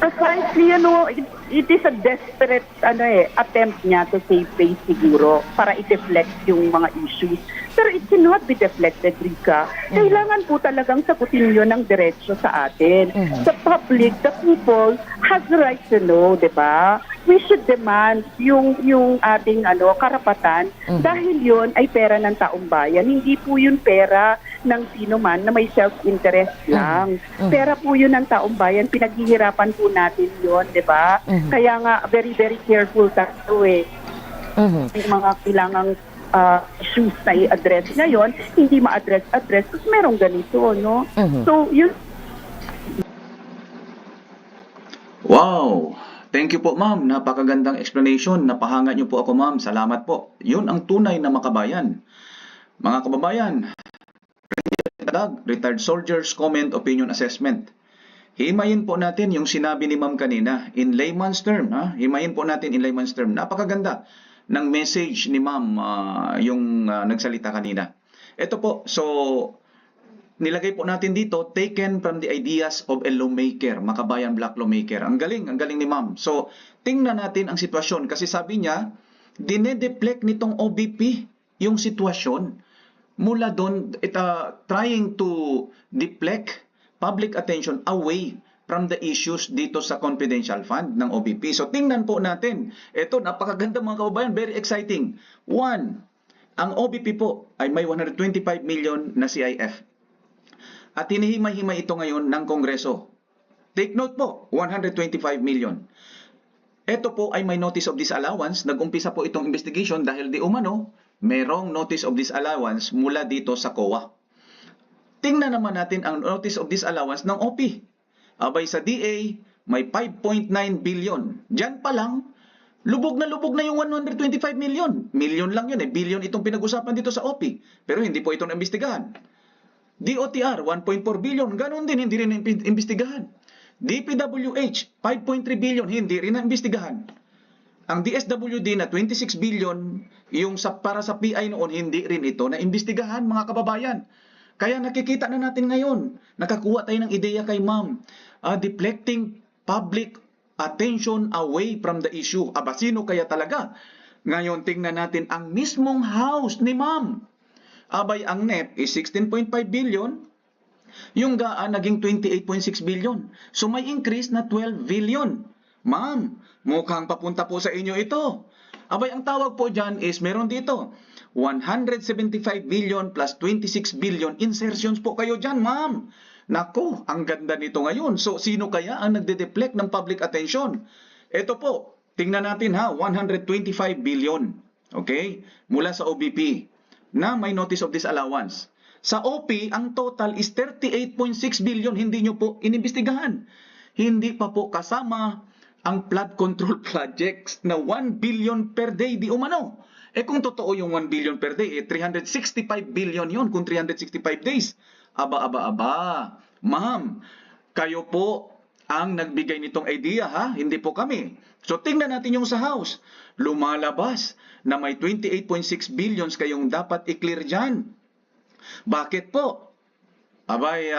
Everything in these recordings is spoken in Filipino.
Precisely, it is a desperate attempt niya to save face siguro para i-deflect yung mga issues. Pero it cannot be deflected, Rika. Kailangan po talagang sagutin yun ng diretso sa atin. The public, the people, has the right to know, di ba? We should demand yung ating karapatan dahil yun ay pera ng taong bayan. Hindi po yun pera ng sino man na may self-interest lang. Pera po yun ng taong bayan. Pinaghihirapan po natin yun, di ba? Kaya nga, very, very careful tayo yung mga kailangang issues na i-address ngayon, hindi ma-address, kasi merong ganito, no? So, yun. Wow! Thank you po, ma'am. Napakagandang explanation. Napahanga niyo po ako, ma'am. Salamat po. Yun ang tunay na makabayan. Mga kababayan, Retired Soldiers Comment Opinion Assessment. Himayin po natin yung sinabi ni ma'am kanina in layman's term. Himayin po natin in layman's term. Napakaganda ng message ni ma'am yung nagsalita kanina. Ito po, so nilagay po natin dito, taken from the ideas of a lawmaker, makabayan black lawmaker. Ang galing ni ma'am. So, tingnan natin ang sitwasyon kasi sabi niya, dinedeflect nitong OBP yung sitwasyon mula doon, trying to deflect public attention away from the issues dito sa confidential fund ng OBP. So, tingnan po natin. Ito, napakaganda mga kababayan, very exciting. One, ang OBP po ay may 125 million na CIF. At hinihimay-himay ito ngayon ng Kongreso. Take note po, 125 million. Ito po ay may notice of disallowance. Nag-umpisa po itong investigation dahil di umano, merong notice of disallowance mula dito sa COA. Tingnan naman natin ang notice of disallowance ng OP. Abay sa DA, may 5.9 billion. Diyan pa lang, lubog na yung 125 million. Million lang yun billion itong pinag-usapan dito sa OP. Pero hindi po ito naimbestigahan. DOTR, 1.4 billion. Ganon din, hindi rin naimbestigahan. DPWH, 5.3 billion. Hindi rin naimbestigahan. Ang DSWD na 26 billion, yung para sa PI noon, hindi rin ito naimbestigahan, mga kababayan. Kaya nakikita na natin ngayon, nakakuha tayo ng ideya kay ma'am, deflecting public attention away from the issue. Aba, sino kaya talaga? Ngayon, tingnan natin ang mismong house ni ma'am. Abay, ang NEP is 16.5 billion, yung GAA naging 28.6 billion. So may increase na 12 billion. Ma'am, mukhang papunta po sa inyo ito. Abay, ang tawag po dyan is meron dito 175 billion plus 26 billion insertions po kayo dyan, ma'am. Nako, ang ganda nito ngayon. So, sino kaya ang nagde-deflect ng public attention? Ito po, tingnan natin 125 billion. Okay? Mula sa OBP na may notice of disallowance. Sa OP, ang total is 38.6 billion. Hindi nyo po inimbestigahan. Hindi pa po kasama ang flood control projects na 1 billion per day di umano. Kung totoo yung 1 billion per day, 365 billion yun kung 365 days. Aba. Ma'am, kayo po ang nagbigay nitong idea, hindi po kami. So tingnan natin yung sa house. Lumalabas na may 28.6 billions kayong dapat i-clear dyan. Bakit po? Abay,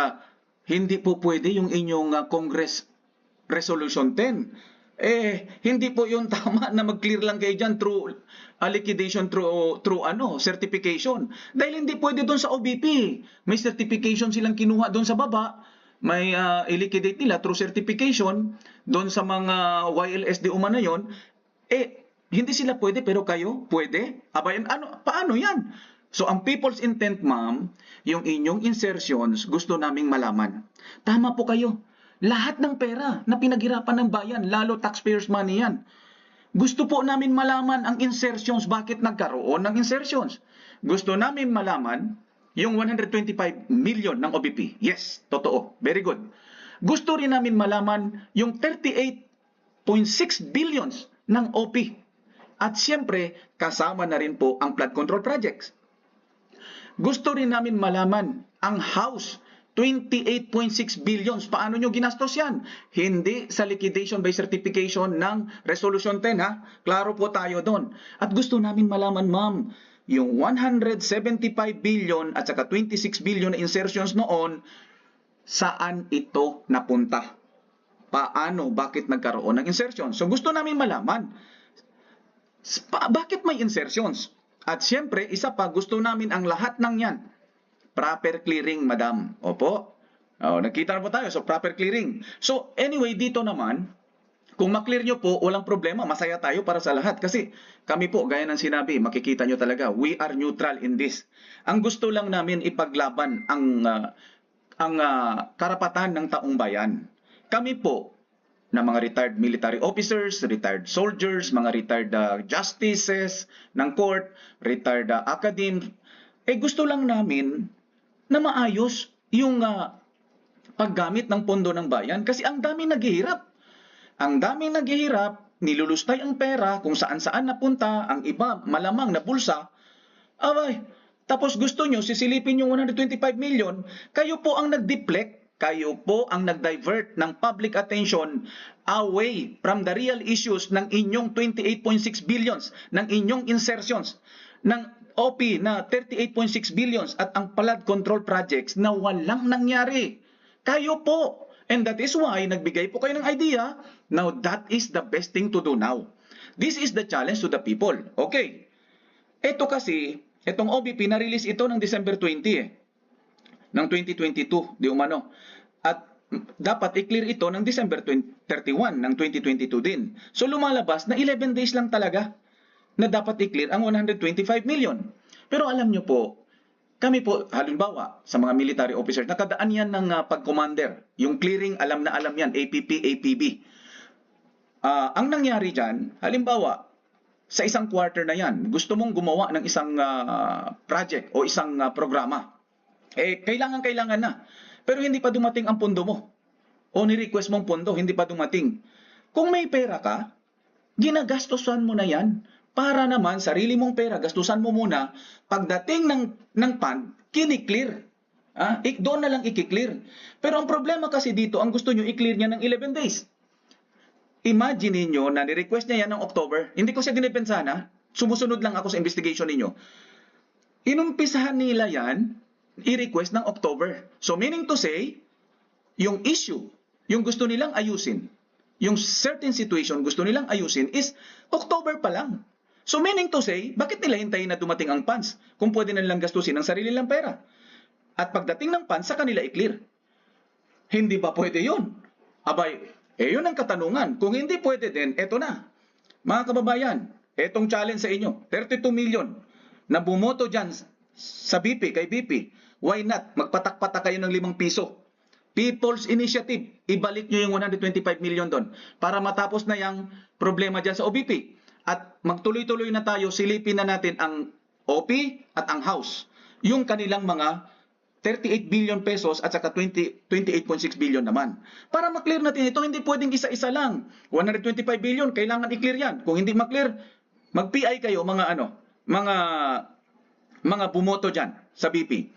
hindi po pwede yung inyong Congress Resolution 10. Hindi po yung tama na mag-clear lang kayo dyan through liquidation, through certification. Dahil hindi pwede doon sa OBP. May certification silang kinuha doon sa baba. May i-liquidate nila through certification doon sa mga YLSD umano yun. Hindi sila pwede pero kayo pwede? Abay, paano yan? So, ang people's intent, ma'am, yung inyong insertions, gusto naming malaman. Tama po kayo. Lahat ng pera na pinaghirapan ng bayan, lalo taxpayers' money yan. Gusto po namin malaman ang insertions, bakit nagkaroon ng insertions. Gusto namin malaman yung 125 million ng OBP. Yes, totoo. Very good. Gusto rin namin malaman yung 38.6 billions ng OP. At siyempre, kasama na rin po ang flood control projects. Gusto rin namin malaman ang house, 28.6 billions. Paano nyo ginastos yan? Hindi sa liquidation by certification ng Resolution 10, Klaro po tayo doon. At gusto namin malaman, ma'am, yung 175 billion at saka 26 billion na insertions noon, saan ito napunta. Paano, bakit nagkaroon ng insertion? So gusto namin malaman, bakit may insertions? At siyempre, isa pa, gusto namin ang lahat ng yan. Proper clearing, madam. Opo. Nakita na po tayo. So, proper clearing. So, anyway, dito naman, kung maklear nyo po, walang problema. Masaya tayo para sa lahat. Kasi kami po, gaya ng sinabi, makikita nyo talaga, we are neutral in this. Ang gusto lang namin ipaglaban ang karapatan ng taong bayan. Kami po, na mga retired military officers, retired soldiers, mga retired justices ng court, retired academics, gusto lang namin na maayos yung paggamit ng pondo ng bayan kasi ang daming naghihirap. Ang daming naghihirap, nilulustay ang pera kung saan-saan napunta, ang iba malamang na bulsa. Tapos gusto nyo sisilipin yung 125 million, kayo po ang nag-deflect. Kayo po ang nag-divert ng public attention away from the real issues ng inyong 28.6 billions, ng inyong insertions, ng OP na 38.6 billions at ang flood control projects na walang nangyari. Kayo po. And that is why nagbigay po kayo ng idea. Now that is the best thing to do now. This is the challenge to the people. Okay. Ito kasi, itong OBP na-release ito ng December 20 ng 2022, di umano. At dapat i-clear ito ng December 31 ng 2022 din. So lumalabas na 11 days lang talaga na dapat i-clear ang 125 million. Pero alam nyo po, kami po, halimbawa, sa mga military officers, nakadaan yan ng pag-commander. Yung clearing, alam na alam yan, APP, APB. Ang nangyari dyan, halimbawa, sa isang quarter na yan, gusto mong gumawa ng isang project o isang programa. Kailangan na. Pero hindi pa dumating ang pondo mo. O ni-request mong pondo, hindi pa dumating. Kung may pera ka, ginagastosan mo na yan. Para naman, sarili mong pera, gastusan mo muna. Pagdating ng fund, kini-clear. Doon na lang i-clear. Pero ang problema kasi dito, ang gusto nyo i-clear niya ng 11 days. Imagine niyo na ni-request niya yan ng October. Hindi ko siya dinipensahan, sumusunod lang ako sa investigation ninyo. Inumpisahan nila yan, i-request ng October. So meaning to say, yung issue, yung gusto nilang ayusin, yung certain situation gusto nilang ayusin is October pa lang. So meaning to say, bakit nila hintayin na dumating ang funds kung pwede na nilang gastusin ang sarili nilang pera? At pagdating ng funds, sa kanila i-clear. Hindi ba pwede yun? Yun ang katanungan. Kung hindi pwede din, eto na. Mga kababayan, etong challenge sa inyo, 32 million na bumoto dyan sa BP, kay BP. Why not? Magpatak-patak kayo ng 5 piso. People's Initiative, ibalik nyo yung 125 million doon para matapos na yung problema dyan sa OBP. At magtuloy-tuloy na tayo, silipin na natin ang OP at ang House. Yung kanilang mga 38 billion pesos at saka 28.6 billion naman. Para maklear natin ito, hindi pwedeng isa-isa lang. 125 billion, kailangan i-clear yan. Kung hindi maklear, mag-PI kayo mga bumoto dyan sa BP.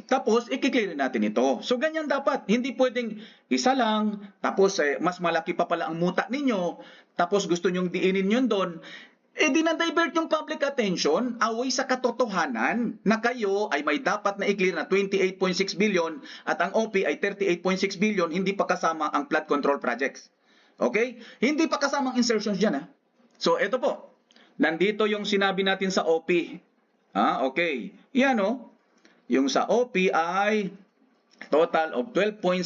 Tapos i-clear natin ito. So ganyan dapat. Hindi pwedeng isa lang, tapos mas malaki pa pala ang muta ninyo, tapos gusto nyong diinin yun doon. Dinadivert yung public attention away sa katotohanan na kayo ay may dapat na i-clear na 28.6 billion at ang OP ay 38.6 billion, hindi pa kasama ang flood control projects. Okay? Hindi pa kasama ang insertions dyan. So ito po, nandito yung sinabi natin sa OP. Okay. Yan yung sa OP ay total of 12.6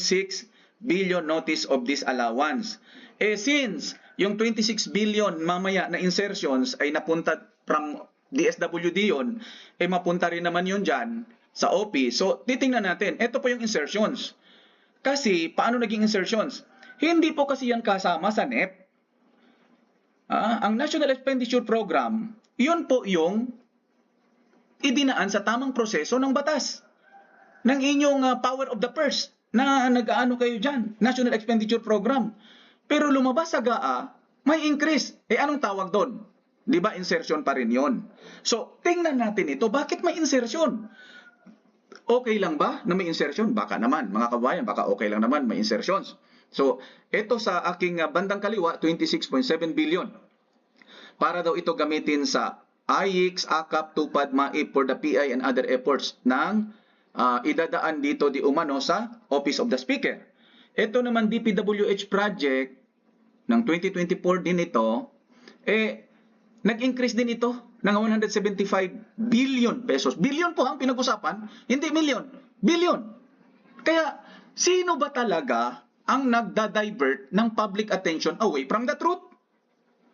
billion notice of disallowance. Since yung 26 billion mamaya na insertions ay napunta from DSWD yun, mapunta rin naman yun dyan sa OP. So, titingnan natin. Ito po yung insertions. Kasi, paano naging insertions? Hindi po kasi yan kasama sa NEP. Ang National Expenditure Program, yun po yung idinaan sa tamang proseso ng batas. Ng inyong power of the purse na nag-aano kayo dyan, National Expenditure Program. Pero lumabas sa GAA, may increase. Anong tawag doon? Di ba insertion pa rin yon? So, tingnan natin ito. Bakit may insertion? Okay lang ba na may insertion? Baka naman, mga kabayan, baka okay lang naman may insertions. So, ito sa aking bandang kaliwa, 26.7 billion. Para daw ito gamitin sa IX, AKAP, TUPAD, MAIP for the PI and other efforts ng idadaan dito di umano sa Office of the Speaker. Ito naman DPWH project ng 2024 din ito, nag-increase din ito ng 175 billion pesos. Billion po ang pinag-usapan, hindi million, billion. Kaya, sino ba talaga ang nagda-divert ng public attention away from the truth?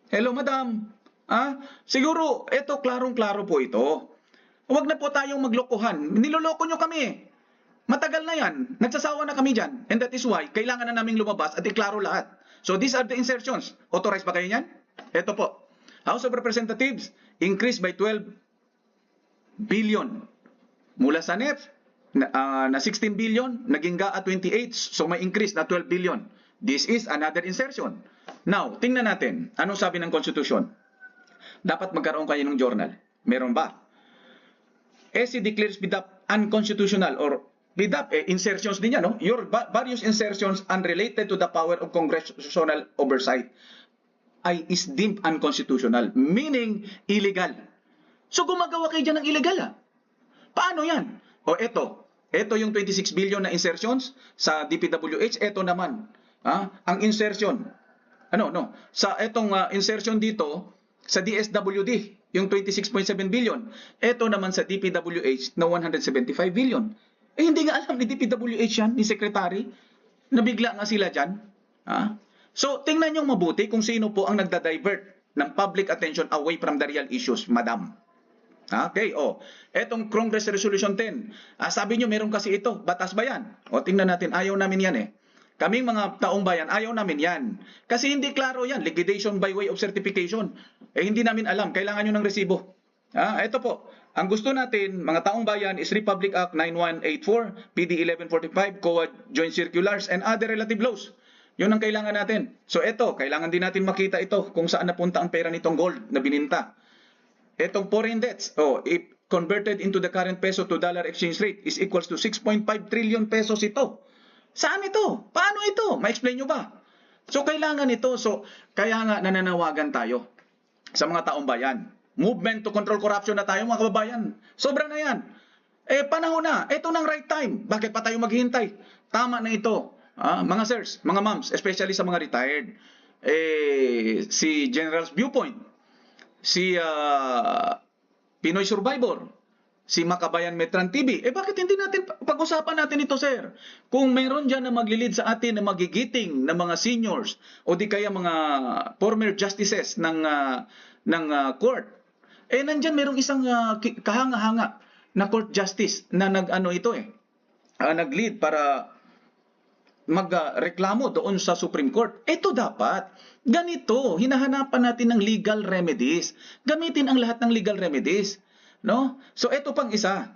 Hello, madam. Siguro, ito, klarong-klaro po ito. Huwag na po tayong maglokohan. Niloloko nyo kami. Matagal na yan. Nagsasawa na kami dyan. And that is why, kailangan na naming lumabas at iklaro lahat. So, these are the insertions. Authorized ba kayo yan? Ito po. House of Representatives, increased by 12 billion. Mula sa NEF, na 16 billion, naging GAA 28, so may increase na 12 billion. This is another insertion. Now, tingnan natin, anong sabi ng Constitution? Dapat magkaroon kayo ng journal. Meron ba? SC declares BIDAP unconstitutional or BIDAP, insertions din yan, no? Your various insertions unrelated to the power of congressional oversight is deemed unconstitutional, meaning illegal. So gumagawa kayo dyan ng illegal, Paano yan? O eto yung 26 billion na insertions sa DPWH, eto naman, ang insertion. Sa etong insertion dito, sa DSWD, yung 26.7 billion, eto naman sa DPWH na 175 billion. Hindi nga alam ni DPWH yan, ni Secretary, nabigla nga sila dyan. So, tingnan nyo mabuti kung sino po ang nagda-divert ng public attention away from the real issues, madam. Okay, etong Congress Resolution 10, sabi nyo meron kasi ito, batas ba yan? Tingnan natin, ayaw namin yan Kaming mga taong bayan, ayaw namin yan. Kasi hindi klaro yan, liquidation by way of certification. Hindi namin alam, kailangan nyo ng resibo. Ito po, ang gusto natin, mga taong bayan, is Republic Act 9184, PD 1145, COA Joint Circulars, and other relative laws. Yun ang kailangan natin. So ito, kailangan din natin makita ito kung saan napunta ang pera nitong gold na bininta. Itong foreign debts, if converted into the current peso to dollar exchange rate, is equals to 6.5 trillion pesos ito. Saan ito? Paano ito? Ma-explain nyo ba? So kailangan ito. So kaya nga nananawagan tayo sa mga taong bayan. Movement to control corruption na tayo mga kababayan. Sobra na yan. Panahon na. Ito nang right time. Bakit pa tayo maghihintay? Tama na ito. Mga sirs, mga moms, especially sa mga retired. Si General's Viewpoint, si Pinoy Survivor, si Makabayan Metran TV. Bakit hindi natin pag-usapan natin ito, sir? Kung meron dyan na maglilid sa atin na magigiting na mga seniors o di kaya mga former justices ng court, nandyan merong isang kahanga-hanga na court justice na nag-lead para magreklamo doon sa Supreme Court. Ito dapat. Ganito, hinahanapan natin ng legal remedies. Gamitin ang lahat ng legal remedies. No? So ito pang isa.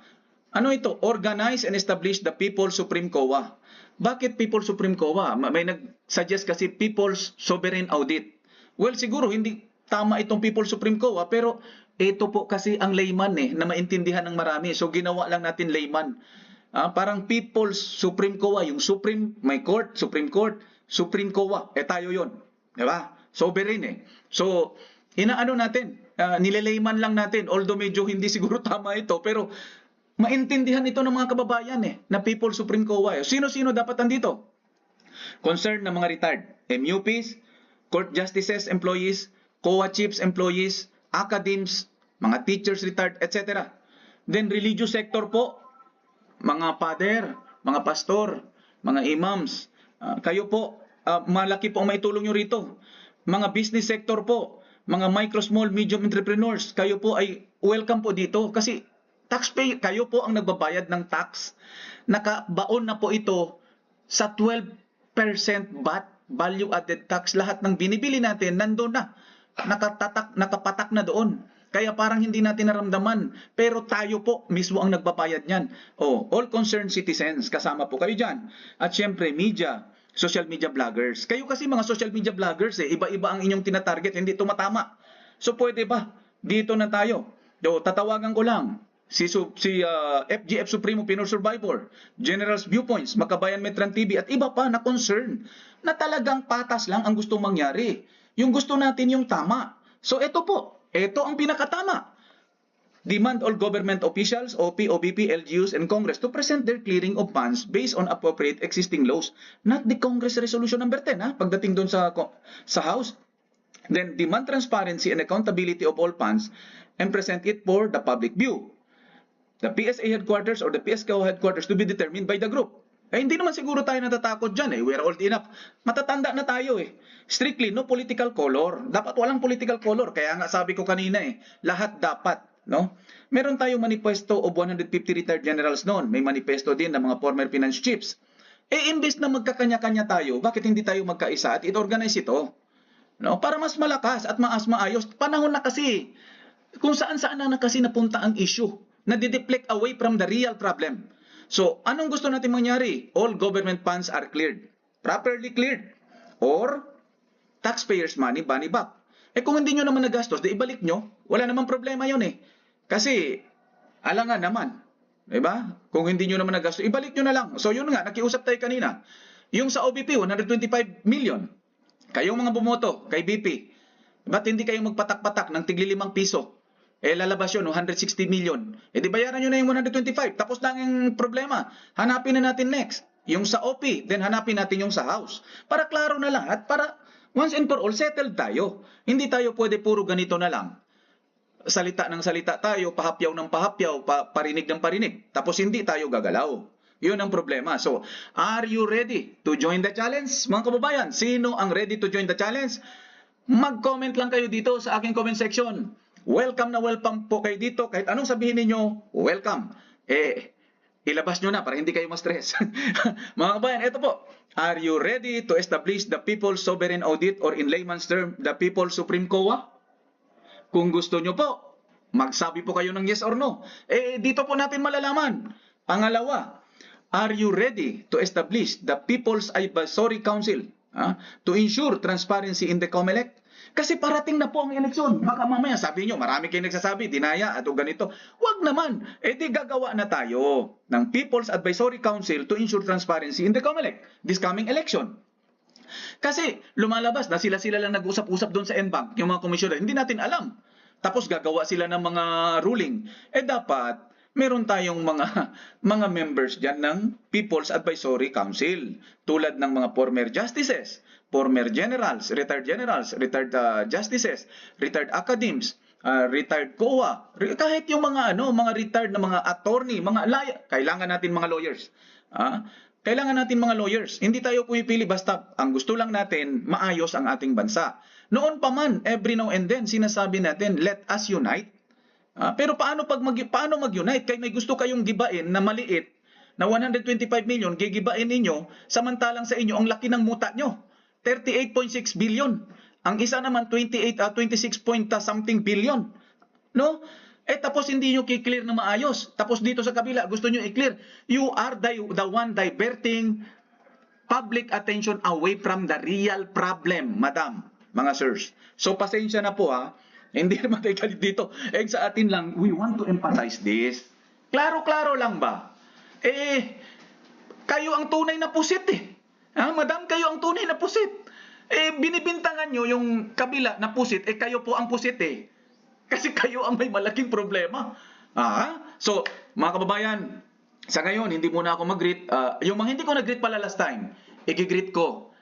Ito? Organize and establish the People's Supreme COA. Bakit People's Supreme COA? May nag-suggest kasi People's Sovereign Audit. Well, siguro hindi tama itong People's Supreme COA, pero ito po kasi ang layman na maintindihan ng marami. So ginawa lang natin layman. Parang People's Supreme COA, yung Supreme, may court, Supreme Court, Supreme COA, tayo yon, di ba? Sovereign So, inaano natin, nilelayman lang natin, although medyo hindi siguro tama ito, pero maintindihan ito ng mga kababayan na People's Supreme COA. Sino-sino dapat andito? Concerned na mga retired, MUPs, court justices, employees, COA chiefs, employees, academs, mga teachers retired, etc. Then religious sector po, mga father, mga pastor, mga imams, kayo po, malaki po ang maitulong nyo rito. Mga business sector po, mga micro, small, medium entrepreneurs, kayo po ay welcome po dito kasi taxpayer, kayo po ang nagbabayad ng tax. Nakabaon na po ito sa 12% VAT, value added tax. Lahat ng binibili natin, nandun na. Nakapatak na doon. Kaya parang hindi natin naramdaman. Pero tayo po mismo ang nagbabayad niyan. All concerned citizens, kasama po kayo dyan. At syempre, media, social media vloggers. Kayo kasi mga social media vloggers, iba-iba ang inyong tinatarget, hindi tumatama. So pwede ba? Dito na tayo. Tatawagan ko lang. Si FGF Supremo Pinoy Survivor, General's Viewpoints, Makabayan Metran TV, at iba pa na concern na talagang patas lang ang gustong mangyari. Yung gusto natin yung tama. So ito po. Ito ang pinakatama. demand all government officials, OP, OBP, LGUs, and Congress to present their clearing of funds based on appropriate existing laws. Not the Congress Resolution number 10, pagdating doon sa House. Then demand transparency and accountability of all funds and present it for the public view. The PSA headquarters or the PSCO headquarters to be determined by the group. Hindi naman siguro tayo natatakot dyan We are old enough. Matatanda na tayo Strictly, no political color. Dapat walang political color. Kaya nga sabi ko kanina lahat dapat. No? Meron tayong manifesto of 150 retired generals noon. May manifesto din ng mga former finance chiefs. Imbes na magkakanya-kanya tayo, bakit hindi tayo magkaisa at i-organize ito? No? Para mas malakas at mas maayos. Panahon na kasi. Kung saan-saan na kasi napunta ang issue. Na-deflect away from the real problem. So, anong gusto natin mangyari? All government funds are cleared. Properly cleared. Or, taxpayers' money back. Kung hindi nyo naman nagastos, ibalik nyo. Wala namang problema yun Kasi, alangan naman. Diba? Kung hindi nyo naman nagastos, ibalik nyo na lang. So, yun nga, nakiusap tayo kanina. Yung sa OBP, 125 million. Kayong mga bumoto kay BP, ba't hindi kayo magpatak-patak ng tigli 5 piso? Lalabas yun, 160 million. Di bayaran nyo na yung 125. Tapos lang yung problema. Hanapin na natin next. Yung sa OP, then hanapin natin yung sa House. Para klaro na lahat, para once and for all, settled tayo. Hindi tayo pwede puro ganito na lang. Salita ng salita tayo, pahapyaw ng pahapyaw, parinig ng parinig. Tapos hindi tayo gagalaw. Yun ang problema. So, are you ready to join the challenge? Mga kababayan, sino ang ready to join the challenge? Mag-comment lang kayo dito sa aking comment section. Welcome na welcome po kayo dito. Kahit anong sabihin ninyo, welcome. Ilabas nyo na para hindi kayo ma-stress. Mga kabayan, ito po. Are you ready to establish the People's Sovereign Audit or in layman's term, the People's Supreme COA? Kung gusto nyo po, magsabi po kayo ng yes or no. Dito po natin malalaman. Pangalawa, are you ready to establish the People's Advisory Council to ensure transparency in the COMELEC? Kasi parating na po ang eleksyon. Baka mamaya sabi nyo, marami kayo nagsasabi, dinaya at o ganito. Wag naman. Di gagawa na tayo ng People's Advisory Council to ensure transparency in the COMELEC this coming election. Kasi lumalabas na sila lang nag-usap-usap doon sa NBank, yung mga komisyoner. Hindi natin alam. Tapos gagawa sila ng mga ruling. Dapat meron tayong mga members dyan ng People's Advisory Council. Tulad ng mga former justices, former generals, retired justices, retired academs, retired COA, kahit yung mga retired na mga attorney, mga kailangan natin mga lawyers. Kailangan natin mga lawyers. Hindi tayo pumipili basta ang gusto lang natin maayos ang ating bansa. Noon pa man, every now and then sinasabi natin, let us unite. Pero paano mag-unite? Kaya may gusto kayong gibain na maliit na 125 million, gigibain ninyo, samantalang sa inyo ang laki ng muta nyo. 38.6 billion. Ang isa naman 26 point something billion. No? Tapos hindi nyo i-clear na maayos. Tapos dito sa kabila, gusto nyo i-clear. You are the one diverting public attention away from the real problem, madam, mga sirs. So pasensya na po Hindi naman tayo galit dito. Sa atin lang, we want to emphasize this. Klaro-klaro lang ba? Kayo ang tunay na pusit Madam, kayo ang tunay na pusit. Binibintangan nyo yung kabila na pusit, kayo po ang pusit Kasi kayo ang may malaking problema. So, mga kababayan, sa ngayon, hindi muna ako mag-greet. Yung mga hindi ko nag-greet pala last time, i-greet ko.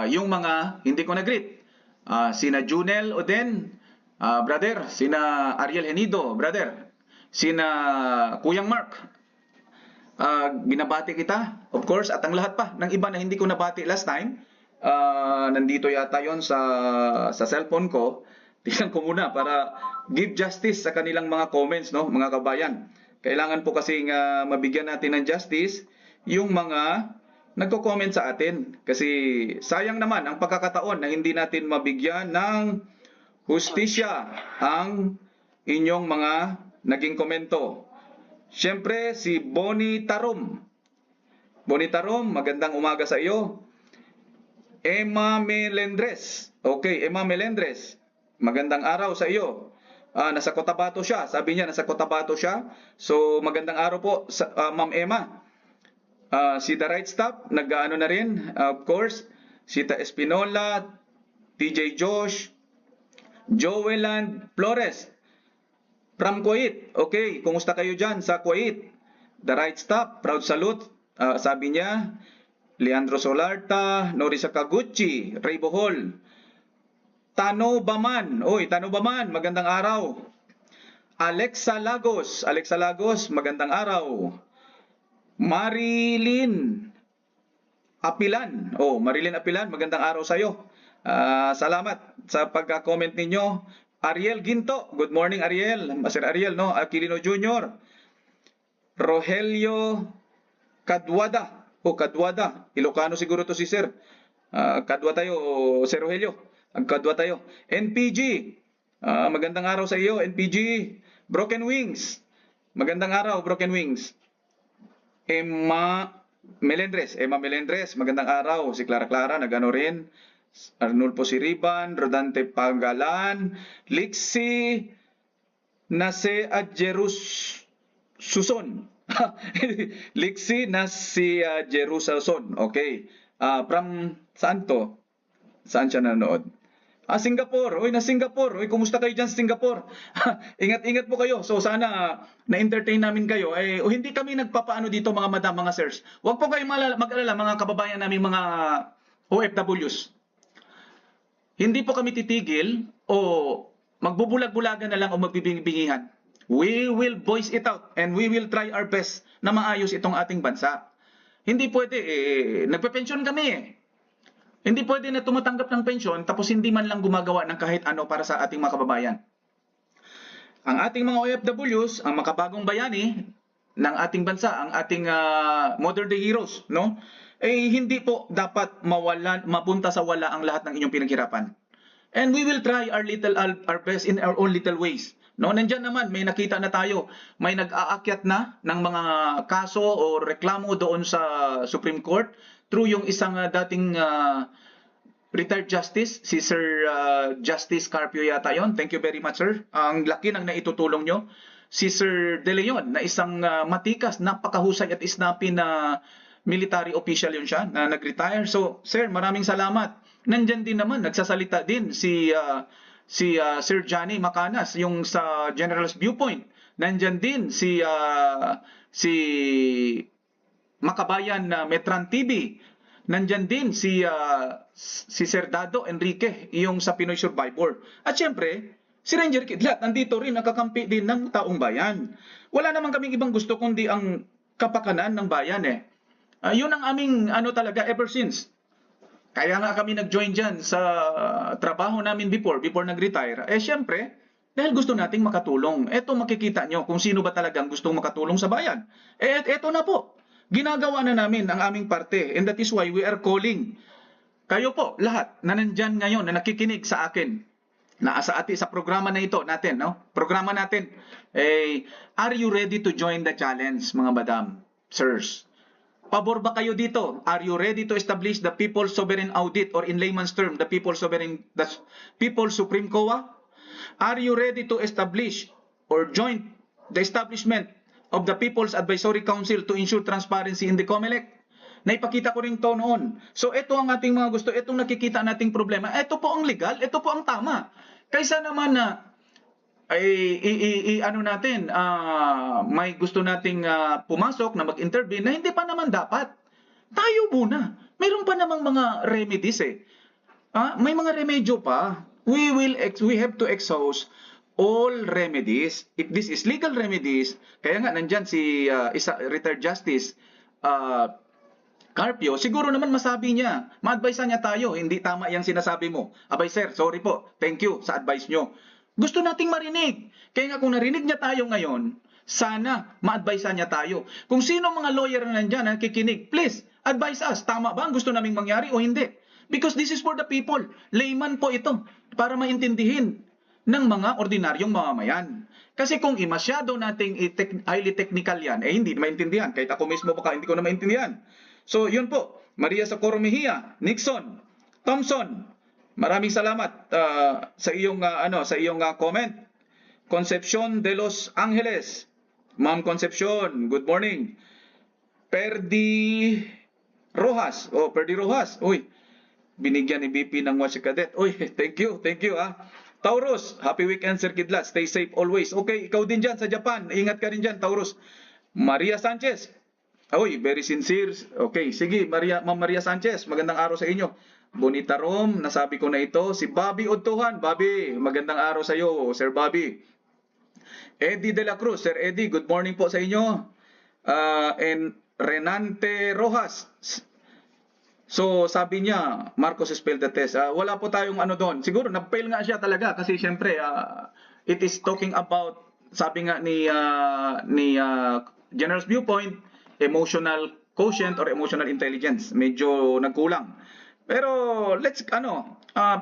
Yung mga hindi ko nag-greet. Sina Junel Oden, brother. Sina Ariel Henido, brother. Sina Kuyang Mark. Binabati kita, of course, at ang lahat pa ng iba na hindi ko nabati last time. Nandito yata yon sa cellphone ko. Tingnan ko muna para give justice sa kanilang mga comments, no, mga kabayan. Kailangan po kasing mabigyan natin ng justice yung mga nagko-comment sa atin. Kasi sayang naman ang pagkakataon na hindi natin mabigyan ng hustisya ang inyong mga naging komento. Siyempre, si Bonnie Tarom. Bonnie Tarom, magandang umaga sa iyo. Emma Melendres. Okay, Emma Melendres. Magandang araw sa iyo. Nasa Cotabato siya. Sabi niya, nasa Cotabato siya. So, magandang araw po, Ma'am Emma. Si The Right Stuff, nag-ano na rin. Of course, si Ta Espinola, TJ Josh, Joeland Flores. From Kuwait. Okay, kumusta kayo dyan sa Kuwait? The Right Stop, proud salute. Sabi niya, Leandro Solarta, Nori Sakaguchi, Ray Bohol, Tano Baman. Uy, Tano Baman, magandang araw. Alexa Lagos, magandang araw. Marilyn Apilan. Oh, Marilyn Apilan, magandang araw sa iyo. Salamat sa pagka-comment ninyo. Ariel Ginto, good morning Ariel. Sir Ariel, no? Aquilino Jr. Rogelio Kadwada. Kadwada. Ilocano siguro to si Sir. Kadwa tayo, Sir Rogelio. Kadwa tayo. NPG. Magandang araw sa iyo, NPG. Broken Wings. Magandang araw, Broken Wings. Emma Melendres, magandang araw. Si Clara, nagano rin. Arnulfo Siriban, Rodante Pagalan, Lixi Nase Adjerus Suson. Lixi Nasi Jerusalson. Okay. From saan to? Saan siya nanonood? Singapore. Na Singapore. Kumusta kayo dyan sa Singapore? Ingat-ingat po kayo. So sana na-entertain namin kayo. Hindi kami nagpapaano dito mga madam, mga sirs. Huwag po kayong mag-alala mga kababayan namin mga OFWs. Hindi po kami titigil o magbubulag-bulagan na lang o magbibingihan. We will voice it out and we will try our best na maayos itong ating bansa. Hindi pwede, nagpe-pensyon kami Hindi pwede na tumatanggap ng pensyon tapos hindi man lang gumagawa ng kahit ano para sa ating mga kababayan. Ang ating mga OFWs, ang makabagong bayani ng ating bansa, ang ating modern day heroes, no? Hindi po dapat mapunta sa wala ang lahat ng inyong pinaghirapan. And we will try our best in our own little ways. No, nandiyan naman may nakita na tayo, may nag-aakyat na ng mga kaso o reklamo doon sa Supreme Court through yung isang dating retired justice, si Sir Justice Carpio yata yon. Thank you very much, sir. Ang laki ng naitutulong nyo. Si Sir De Leon na isang matikas, napakahusay at snappy na military official yun siya na nag-retire. So, sir, maraming salamat. Nandyan din naman, nagsasalita din si Sir Johnny Macanas, yung sa General's Viewpoint. Nandyan din si Makabayan Metran TV. Nandyan din si Sir Dado Enrique, yung sa Pinoy Survivor. At syempre, si Ranger Kidlat, nandito rin, nakakampi din ng taong bayan. Wala naman kaming ibang gusto kundi ang kapakanan ng bayan yun ang aming talaga ever since. Kaya nga kami nag-join dyan sa trabaho namin before nag-retire. Syempre, dahil gusto nating makatulong. Eto makikita nyo kung sino ba talagang gustong makatulong sa bayan. Eto na po. Ginagawa na namin ang aming parte. And that is why we are calling kayo po, lahat na nandyan ngayon, na nakikinig sa akin, na sa programa na ito natin, no? Programa natin. Are you ready to join the challenge, mga madam, sirs? Pabor ba kayo dito? Are you ready to establish the People's Sovereign Audit, or in layman's term, the People's Supreme COA? Are you ready to establish or join the establishment of the People's Advisory Council to ensure transparency in the COMELEC? Naipakita ko rin to noon. So ito ang ating mga gusto, itong nakikita nating problema. Ito po ang legal, ito po ang tama. Kaysa naman na may gusto nating pumasok na mag-intervene na hindi pa naman dapat. Tayo muna. Mayroon pa namang mga remedies may mga remedyo pa. We have to exhaust all remedies. If this is legal remedies, kaya nga nandyan si retired justice Carpio, siguro naman masabi niya, ma-advise niya tayo, hindi tama yung sinasabi mo. Abay sir, sorry po, thank you sa advice nyo. Gusto nating marinig. Kaya nga kung narinig niya tayo ngayon, sana ma-advise niya tayo. Kung sino mga lawyer na nandyan na nakikinig, please, advise us. Tama ba ang gusto naming mangyari o hindi? Because this is for the people. Layman po ito para maintindihin ng mga ordinaryong mamamayan. Kasi kung masyado nating highly technical yan, hindi maintindihan. Kahit ako mismo baka hindi ko na maintindihan. So, yun po. Maria Socorro Mejia, Nixon, Thompson, maraming salamat sa iyong comment. Concepcion de Los Angeles. Ma'am Concepcion, good morning. Perdi Rojas. Perdi Rojas. Uy, binigyan ni BP ng Watch Cadet. Uy, thank you Taurus, happy weekend Sir Kidlat. Stay safe always. Okay, ikaw din dyan sa Japan. Ingat ka rin dyan, Taurus. Maria Sanchez. Uy, very sincere. Okay, sige, Ma'am Maria Sanchez, magandang araw sa inyo. Bonita Rom, nasabi ko na ito. Si Bobby Udtuhan. Bobby, magandang araw sa iyo, Sir Bobby. Eddie De La Cruz. Sir Eddie, good morning po sa inyo. And Renante Rojas. So, sabi niya, Marcos spelled the test. Wala po tayong ano doon. Siguro, nag-fail nga siya talaga kasi syempre, it is talking about, sabi nga ni General's Viewpoint, emotional quotient or emotional intelligence. Medyo nagkulang. Pero,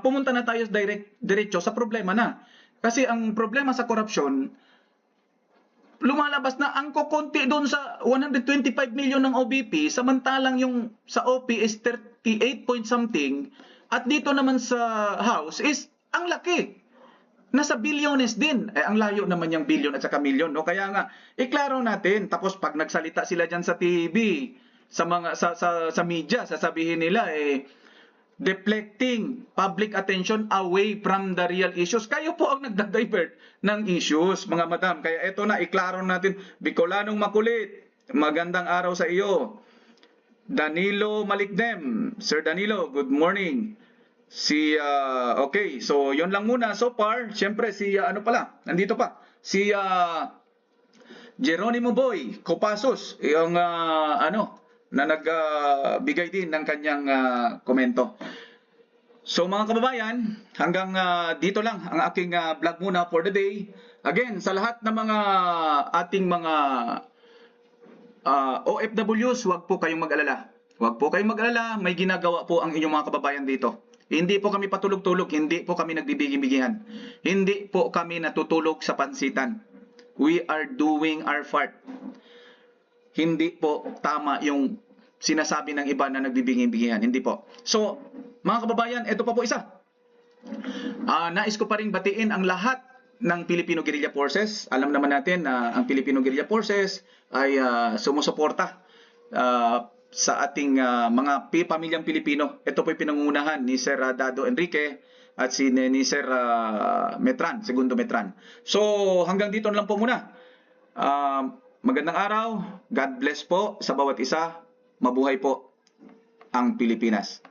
pumunta na tayo diretso sa problema na. Kasi ang problema sa corruption, lumalabas na ang kukunti doon sa 125 million ng OBP, samantalang yung sa OP is 38 point something, at dito naman sa House is ang laki. Nasa bilyones din. Ang layo naman yung billion at saka million, no? Kaya nga, iklaro natin. Tapos pag nagsalita sila dyan sa TV, sa mga sa media, sasabihin nila deflecting public attention away from the real issues. Kayo po ang nagda-divert ng issues, mga madam. Kaya eto na, iklaro natin. Bicolanong makulit, magandang araw sa iyo. Danilo Malikdem. Sir Danilo, good morning. Okay, so yon lang muna so far. Siyempre, nandito pa. Geronimo Boy, Copasos, yung na nagbigay din ng kanyang komento. So mga kababayan, hanggang dito lang ang aking vlog muna for the day. Again, sa lahat ng mga ating mga OFWs, huwag po kayong mag-alala. Huwag po kayong mag-alala, may ginagawa po ang inyong mga kababayan dito. Hindi po kami patulog-tulog, hindi po kami nagbibigay-bigihan. Hindi po kami natutulog sa pansitan. We are doing our part. Hindi po tama yung sinasabi ng iba na nagbibigay-bigihan. Hindi po. So, mga kababayan, ito pa po isa. Nais ko pa rin batiin ang lahat ng Filipino Guerrilla Forces. Alam naman natin na ang Filipino Guerrilla Forces ay sumusuporta sa ating mga pamilyang Pilipino. Ito po ay pinangungunahan ni Sir Dado Enrique at ni Sir Metran, Segundo Metran. So, hanggang dito na lang po muna. Magandang araw. God bless po sa bawat isa. Mabuhay po ang Pilipinas.